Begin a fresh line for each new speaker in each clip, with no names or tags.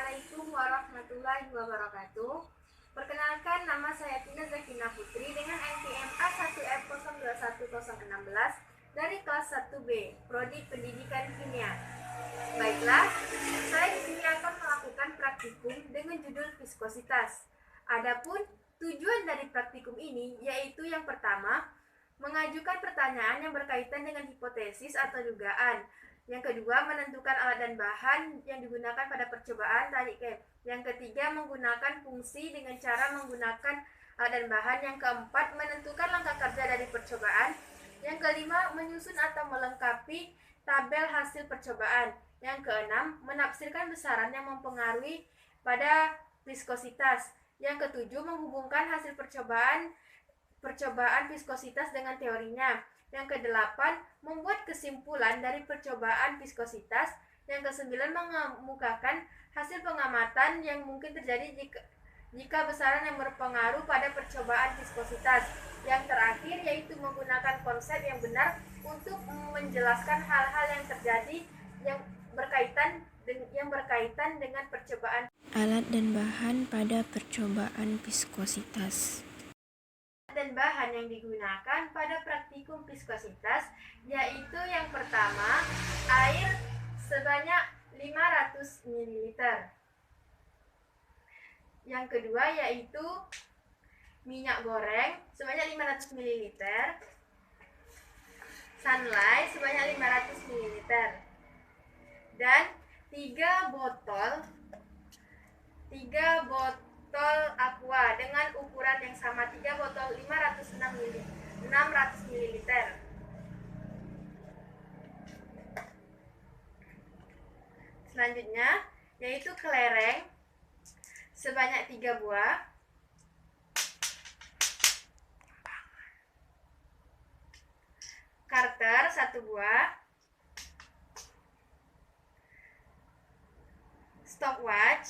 Assalamualaikum warahmatullahi wabarakatuh. Perkenalkan, nama saya Tina Zakina Putri dengan NPM A1F021016 dari kelas 1B, Prodi Pendidikan Kimia. Baiklah, saya di sini akan melakukan praktikum dengan judul viskositas. Adapun tujuan dari praktikum ini yaitu yang pertama, mengajukan pertanyaan yang berkaitan dengan hipotesis atau dugaan. Yang kedua, menentukan alat dan bahan yang digunakan pada percobaan tadi. Yang ketiga, menggunakan fungsi dengan cara menggunakan alat dan bahan. Yang keempat, menentukan langkah kerja dari percobaan. Yang kelima, menyusun atau melengkapi tabel hasil percobaan. Yang keenam, menafsirkan besaran yang mempengaruhi pada viskositas. Yang ketujuh, menghubungkan hasil percobaan viskositas dengan teorinya. Yang kedelapan, membuat kesimpulan dari percobaan viskositas. Yang kesembilan, mengemukakan hasil pengamatan yang mungkin terjadi jika besaran yang berpengaruh pada percobaan viskositas. Yang terakhir yaitu menggunakan konsep yang benar untuk menjelaskan hal-hal yang terjadi yang berkaitan dengan percobaan
alat dan bahan pada percobaan viskositas.
Dan bahan yang digunakan pada praktikum viskositas yaitu yang pertama, air sebanyak 500 ml. Yang kedua yaitu minyak goreng sebanyak 500 ml. Sunlight sebanyak 500 ml. Dan 3 botol aqua dengan ukuran yang sama, 3 botol 600 ml. Selanjutnya yaitu kelereng sebanyak 3 buah, karter 1 buah, stopwatch,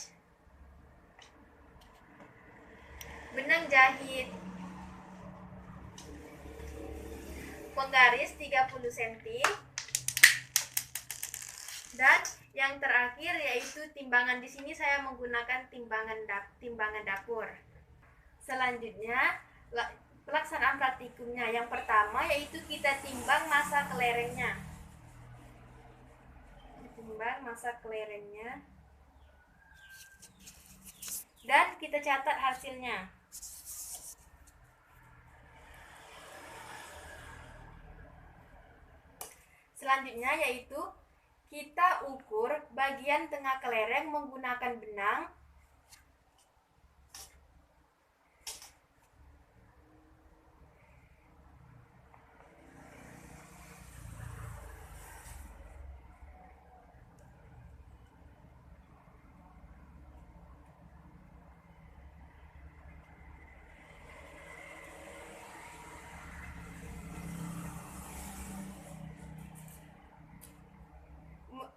benang jahit, penggaris 30 cm, dan yang terakhir yaitu timbangan. Di sini saya menggunakan timbangan dapur. Selanjutnya pelaksanaan praktikumnya. Yang pertama yaitu kita timbang massa kelerengnya. Dan kita catat hasilnya. Selanjutnya yaitu kita ukur bagian tengah kelereng menggunakan benang.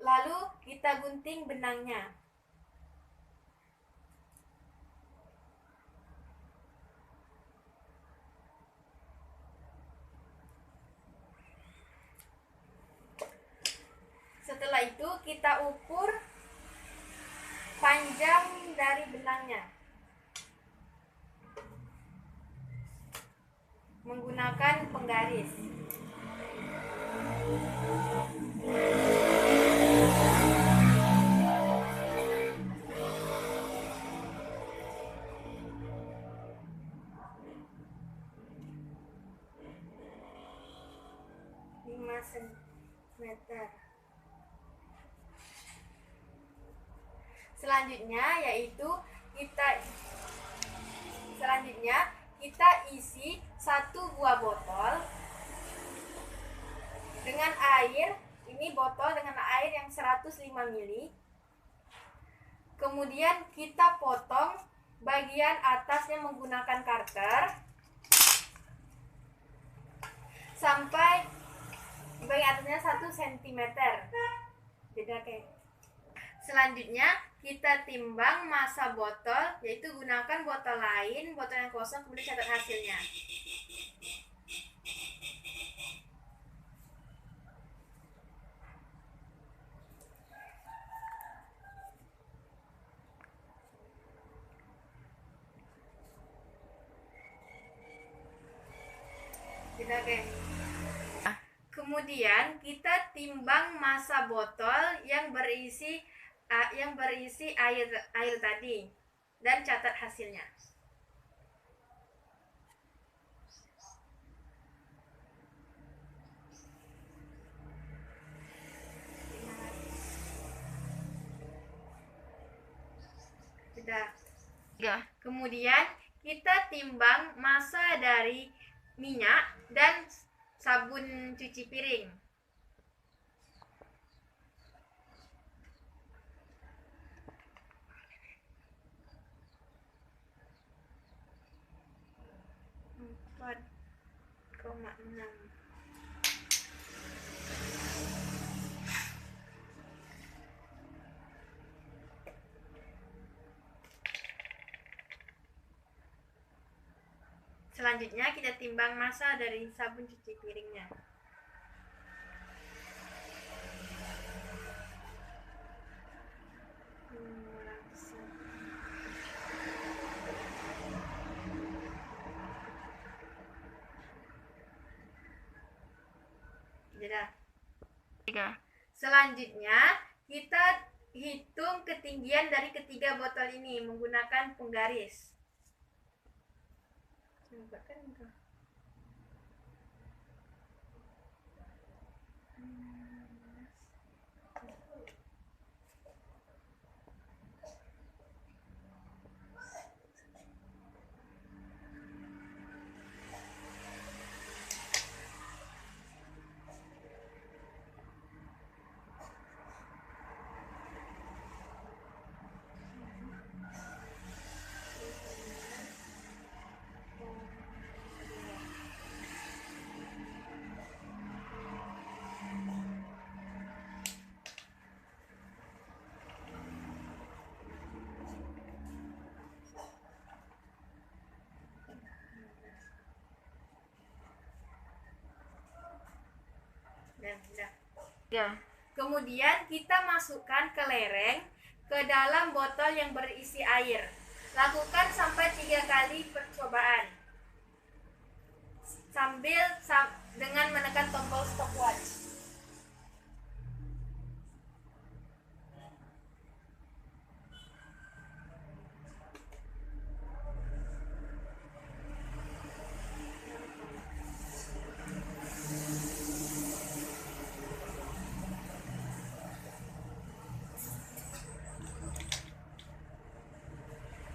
Lalu kita gunting benangnya. Setelah itu kita ukur panjang dari benangnya menggunakan penggaris. Cm. Selanjutnya kita isi 1 buah botol dengan air. Ini botol dengan air yang 105 ml. Kemudian kita potong bagian atasnya menggunakan karter sampai bagian atasnya 1 cm. Selanjutnya kita timbang massa botol, yaitu gunakan botol lain, botol yang kosong, kemudian catat hasilnya. Oke. Kemudian kita timbang massa botol yang berisi air tadi dan catat hasilnya. Sudah.
Ya.
Kemudian kita timbang massa dari minyak dan sabun cuci piring. Empat koma enam. Selanjutnya kita timbang massa dari sabun cuci piringnya. Selanjutnya kita hitung ketinggian dari ketiga botol ini menggunakan penggaris. Dan sudah.
Ya.
Kemudian kita masukkan kelereng ke dalam botol yang berisi air. Lakukan sampai 3 kali percobaan sambil dengan menekan tombol stopwatch.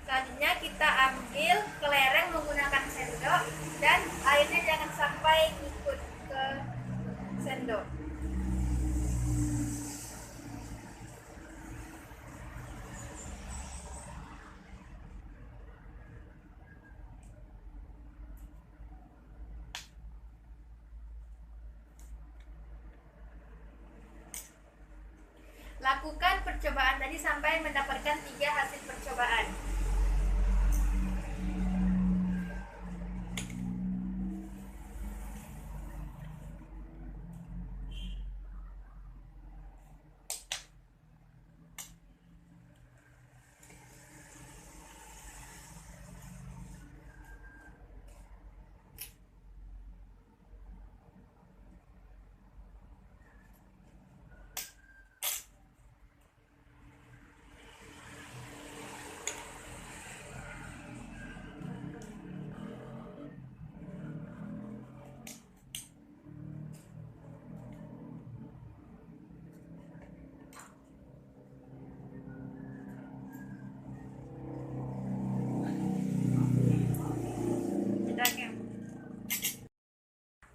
Selanjutnya kita ambil kelereng menggunakan sendok dan airnya jangan sampai ikut ke sendok. Lakukan percobaan tadi sampai mendapatkan 3 hasil percobaan.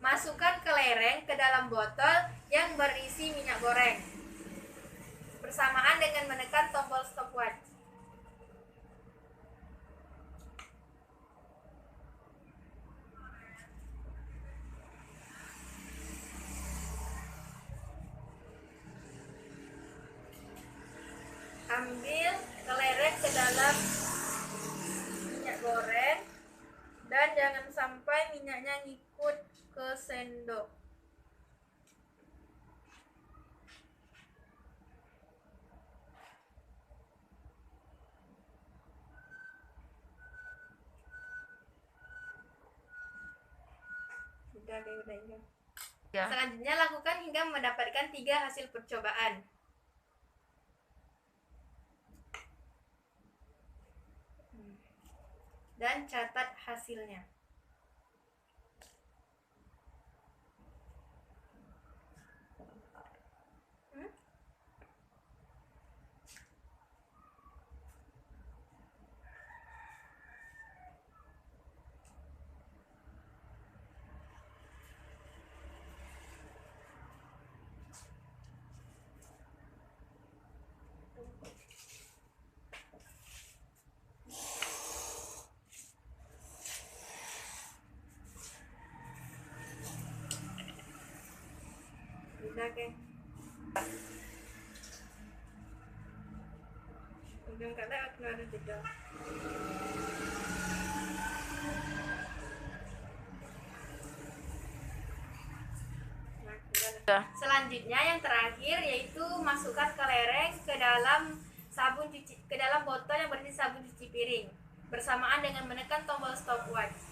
Masukkan kelereng ke dalam botol yang berisi minyak goreng bersamaan dengan menekan tombol stopwatch. Ambil kelereng ke dalam minyak goreng dan jangan sampai minyaknya ngikut ke sendok. Udah.
Ya.
Selanjutnya lakukan hingga mendapatkan 3 hasil percobaan. Dan catat hasilnya. Udah kan? Ujung kata aku harus jeda. Selanjutnya yang terakhir yaitu masukkan kelereng ke dalam botol yang berisi sabun cuci piring bersamaan dengan menekan tombol stopwatch.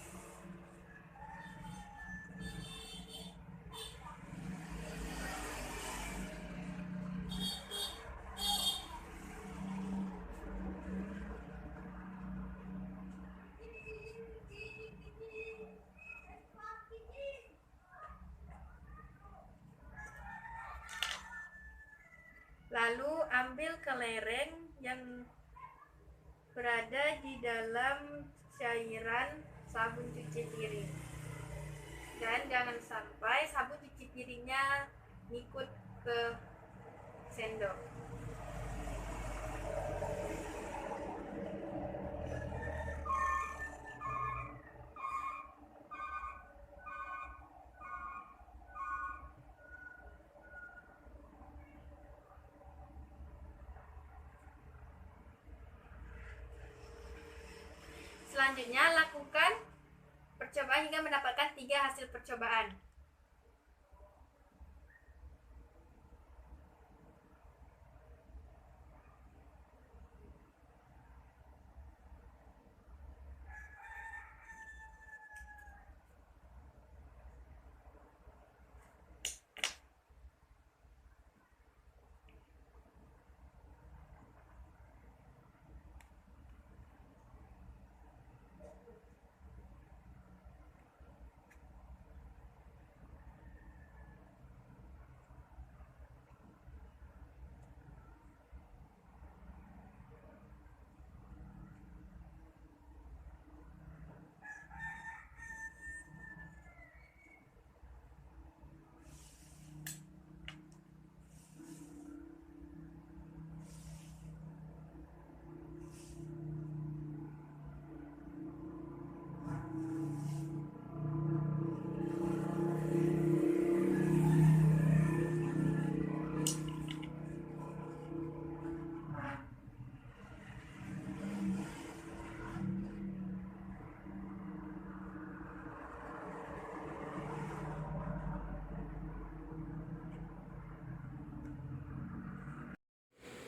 Lalu ambil kelereng yang berada di dalam cairan sabun cuci piring. Dan jangan sampai sabun cuci piringnya ngikut ke sendok. Selanjutnya lakukan percobaan hingga mendapatkan 3 hasil percobaan.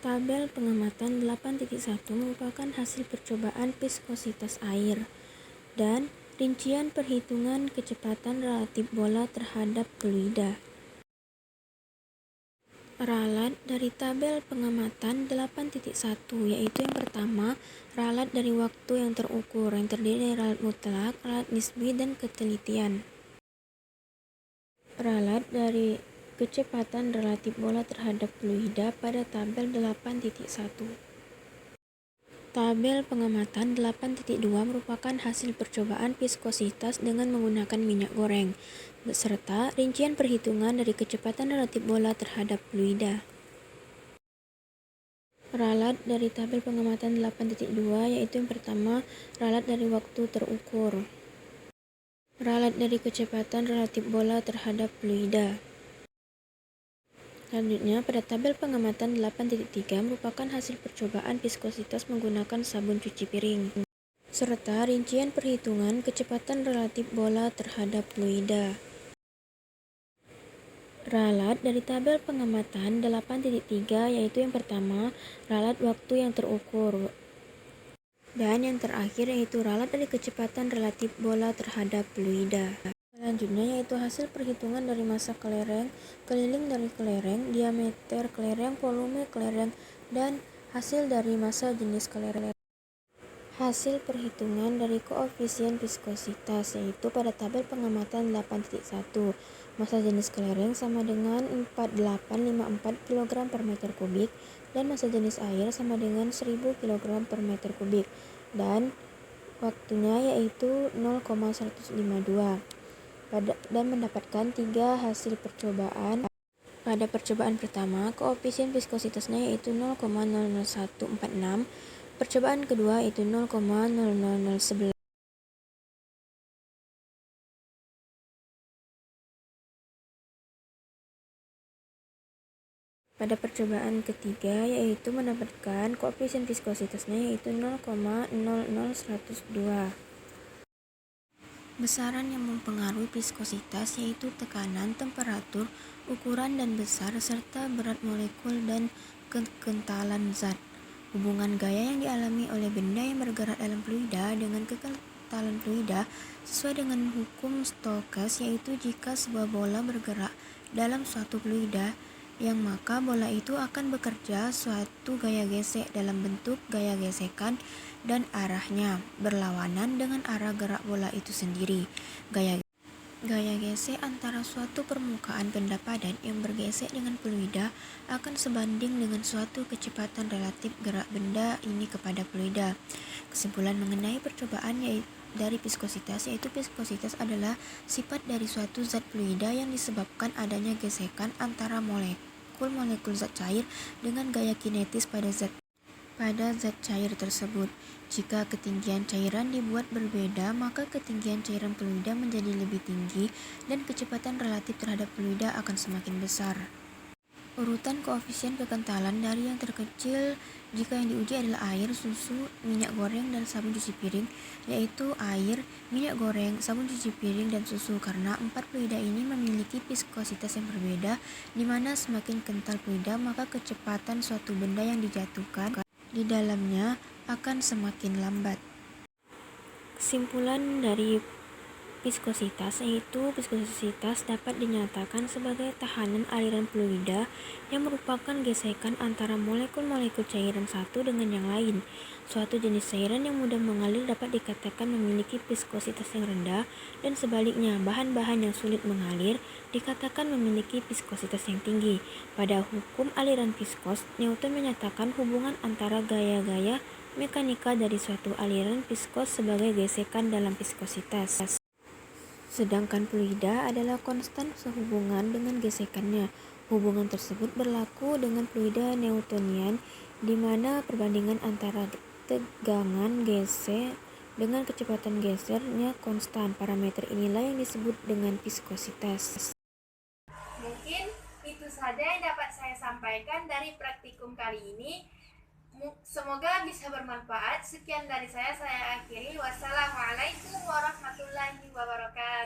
Tabel pengamatan 8.1 merupakan hasil percobaan viskositas air dan rincian perhitungan kecepatan relatif bola terhadap fluida. Ralat dari tabel pengamatan 8.1 yaitu yang pertama, ralat dari waktu yang terukur yang terdiri dari ralat mutlak, ralat nisbi, dan ketelitian. Ralat dari kecepatan relatif bola terhadap fluida pada tabel 8.1. Tabel pengamatan 8.2 merupakan hasil percobaan viskositas dengan menggunakan minyak goreng, beserta rincian perhitungan dari kecepatan relatif bola terhadap fluida. Ralat dari tabel pengamatan 8.2 yaitu yang pertama, ralat dari waktu terukur. Ralat dari kecepatan relatif bola terhadap fluida. Selanjutnya, pada tabel pengamatan 8.3 merupakan hasil percobaan viskositas menggunakan sabun cuci piring, serta rincian perhitungan kecepatan relatif bola terhadap fluida. Ralat dari tabel pengamatan 8.3 yaitu yang pertama, ralat waktu yang terukur, dan yang terakhir yaitu ralat dari kecepatan relatif bola terhadap fluida. selanjutnya yaitu hasil perhitungan dari massa kelereng, keliling dari kelereng, diameter kelereng, volume kelereng, dan hasil dari massa jenis kelereng. Hasil perhitungan dari koefisien viskositas yaitu pada tabel pengamatan 8.1. Massa jenis kelereng sama dengan 4854 kg per meter kubik dan massa jenis air sama dengan 1000 kg per meter kubik dan waktunya yaitu 0,152 dan mendapatkan 3 hasil percobaan. Pada percobaan pertama, koefisien viskositasnya yaitu 0,00146. Percobaan kedua yaitu 0,00011. Pada percobaan ketiga yaitu mendapatkan koefisien viskositasnya yaitu 0,00102. Besaran yang mempengaruhi viskositas yaitu tekanan, temperatur, ukuran dan besar, serta berat molekul dan kekentalan zat. Hubungan gaya yang dialami oleh benda yang bergerak dalam fluida dengan kekentalan fluida sesuai dengan hukum Stokes, yaitu jika sebuah bola bergerak dalam suatu fluida, yang maka bola itu akan bekerja suatu gaya gesek dalam bentuk gaya gesekan dan arahnya berlawanan dengan arah gerak bola itu sendiri. Gaya gesek antara suatu permukaan benda padat yang bergesek dengan fluida akan sebanding dengan suatu kecepatan relatif gerak benda ini kepada fluida. Kesimpulan mengenai percobaan dari viskositas yaitu viskositas adalah sifat dari suatu zat fluida yang disebabkan adanya gesekan antara molekul zat cair dengan gaya kinetis pada zat cair tersebut. Jika ketinggian cairan dibuat berbeda, maka ketinggian cairan fluida menjadi lebih tinggi dan kecepatan relatif terhadap fluida akan semakin besar. Urutan koefisien kekentalan dari yang terkecil jika yang diuji adalah air, susu, minyak goreng, dan sabun cuci piring, yaitu air, minyak goreng, sabun cuci piring, dan susu, karena 4 fluida ini memiliki viskositas yang berbeda, di mana semakin kental fluida maka kecepatan suatu benda yang dijatuhkan di dalamnya akan semakin lambat. Kesimpulan dari viskositas yaitu viskositas dapat dinyatakan sebagai tahanan aliran fluida yang merupakan gesekan antara molekul-molekul cairan satu dengan yang lain. Suatu jenis cairan yang mudah mengalir dapat dikatakan memiliki viskositas yang rendah, dan sebaliknya bahan-bahan yang sulit mengalir dikatakan memiliki viskositas yang tinggi. Pada hukum aliran viskos, Newton menyatakan hubungan antara gaya-gaya mekanika dari suatu aliran viskos sebagai gesekan dalam viskositas. Sedangkan fluida adalah konstan sehubungan dengan gesekannya. Hubungan tersebut berlaku dengan fluida Newtonian, di mana perbandingan antara tegangan gesek dengan kecepatan gesernya konstan. Parameter inilah yang disebut dengan viskositas.
Mungkin itu saja yang dapat saya sampaikan dari praktikum kali ini. Semoga bisa bermanfaat. Sekian dari saya akhiri. Wassalamualaikum warahmatullahi wabarakatuh.